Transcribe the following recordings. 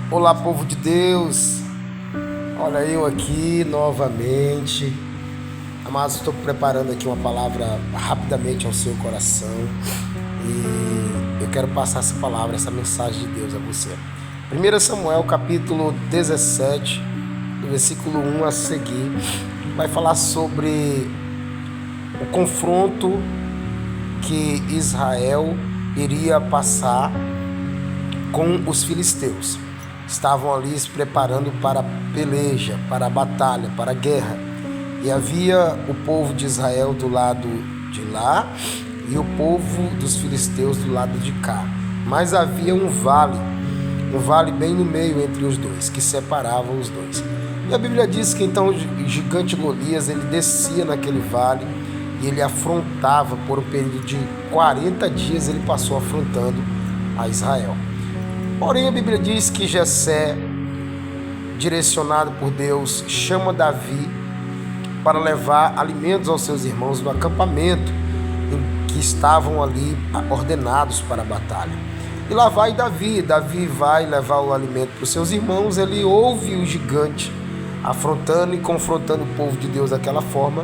Olá, povo de Deus. Olha eu aqui novamente. Amados, estou preparando aqui uma palavra rapidamente ao seu coração e eu quero passar essa palavra, essa mensagem de Deus a você. 1 Samuel capítulo 17, do versículo 1 a seguir, vai falar sobre o confronto que Israel iria passar com os filisteus. Estavam ali se preparando para a peleja, para a batalha, para a guerra. E havia o povo de Israel do lado de lá e o povo dos filisteus do lado de cá. Mas havia um vale bem no meio entre os dois, que separava os dois. E a Bíblia diz que então o gigante Golias, ele descia naquele vale e ele afrontava por um período de 40 dias, ele passou afrontando a Israel. Porém, a Bíblia diz que Jessé, direcionado por Deus, chama Davi para levar alimentos aos seus irmãos do acampamento em que estavam ali ordenados para a batalha. E lá vai Davi vai levar o alimento para os seus irmãos. Ele ouve o gigante afrontando e confrontando o povo de Deus daquela forma.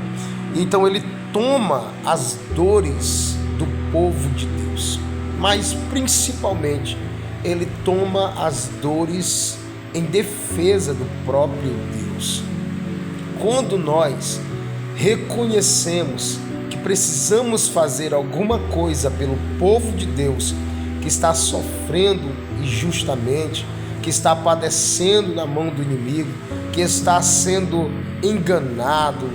E então ele toma as dores do povo de Deus, mas principalmente ele toma as dores em defesa do próprio Deus. Quando nós reconhecemos que precisamos fazer alguma coisa pelo povo de Deus que está sofrendo injustamente, que está padecendo na mão do inimigo, que está sendo enganado,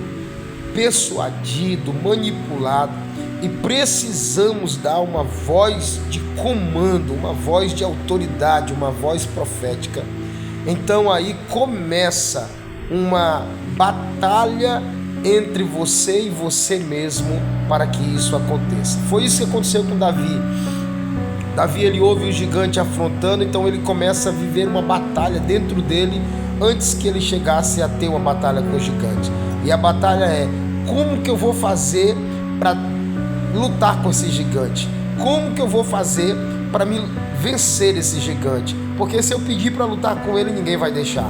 persuadido, manipulado, e precisamos dar uma voz de comando, uma voz de autoridade, uma voz profética. Então aí começa uma batalha entre você e você mesmo para que isso aconteça. Foi isso que aconteceu com Davi. Davi, ele ouve o gigante afrontando, então ele começa a viver uma batalha dentro dele antes que ele chegasse a ter uma batalha com o gigante. E a batalha é: como que eu vou fazer para lutar com esse gigante? Como que eu vou fazer para me vencer esse gigante? Porque se eu pedir para lutar com ele, ninguém vai deixar.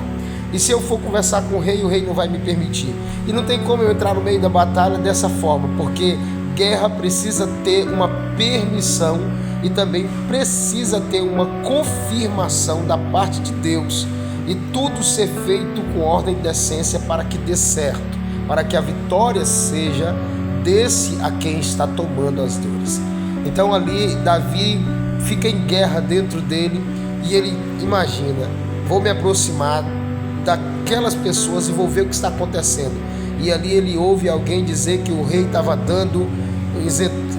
E se eu for conversar com o rei não vai me permitir. E não tem como eu entrar no meio da batalha dessa forma, porque guerra precisa ter uma permissão e também precisa ter uma confirmação da parte de Deus. E tudo ser feito com ordem e decência para que dê certo, para que a vitória seja desse a quem está tomando as dores. Então ali Davi fica em guerra dentro dele e ele imagina: vou me aproximar daquelas pessoas e vou ver o que está acontecendo. E ali ele ouve alguém dizer que o rei estava dando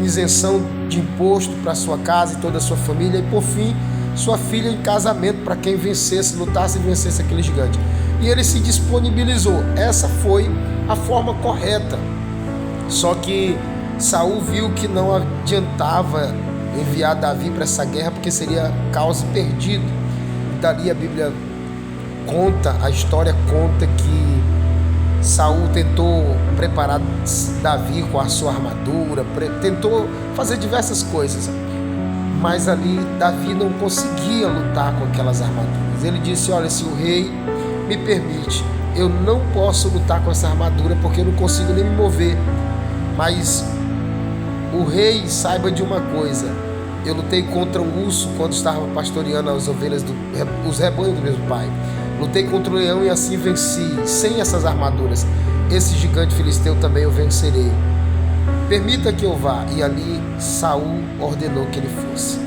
isenção de imposto para sua casa e toda a sua família, e por fim sua filha em casamento para quem vencesse, lutasse e vencesse aquele gigante. E ele se disponibilizou. Essa foi a forma correta. Só que Saul viu que não adiantava enviar Davi para essa guerra, porque seria caos perdido. E dali a Bíblia conta, a história conta que Saul tentou preparar Davi com a sua armadura, tentou fazer diversas coisas, mas ali Davi não conseguia lutar com aquelas armaduras. Ele disse: olha, se o rei me permite, eu não posso lutar com essa armadura porque eu não consigo nem me mover. Mas o rei saiba de uma coisa: eu lutei contra um urso quando estava pastoreando as ovelhas, os rebanhos do meu pai. Lutei contra o leão e assim venci. Sem essas armaduras, esse gigante filisteu também eu vencerei. Permita que eu vá. E ali Saul ordenou que ele fosse.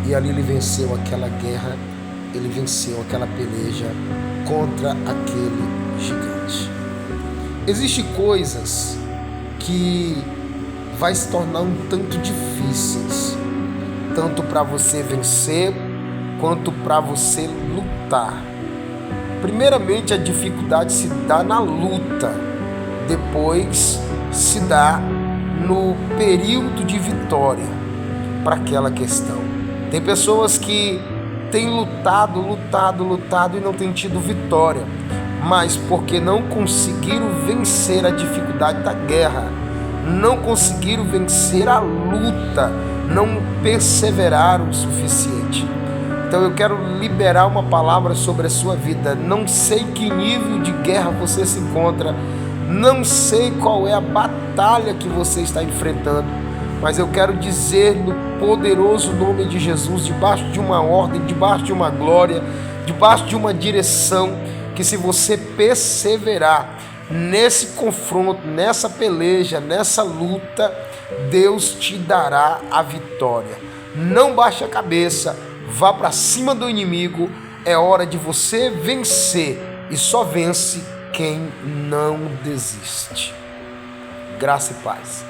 E ali ele venceu aquela guerra, ele venceu aquela peleja contra aquele gigante. Existem coisas que vai se tornar um tanto difíceis, tanto para você vencer quanto para você lutar. Primeiramente, a dificuldade se dá na luta, depois se dá no período de vitória para aquela questão. Tem pessoas que têm lutado e não têm tido vitória, mas porque não conseguiram vencer a dificuldade da guerra, não conseguiram vencer a luta, não perseveraram o suficiente. Então eu quero liberar uma palavra sobre a sua vida. Não sei que nível de guerra você se encontra, não sei qual é a batalha que você está enfrentando, mas eu quero dizer no poderoso nome de Jesus, debaixo de uma ordem, debaixo de uma glória, debaixo de uma direção, que se você perseverar nesse confronto, nessa peleja, nessa luta, Deus te dará a vitória. Não baixe a cabeça, vá para cima do inimigo. É hora de você vencer, e só vence quem não desiste. Graça e paz.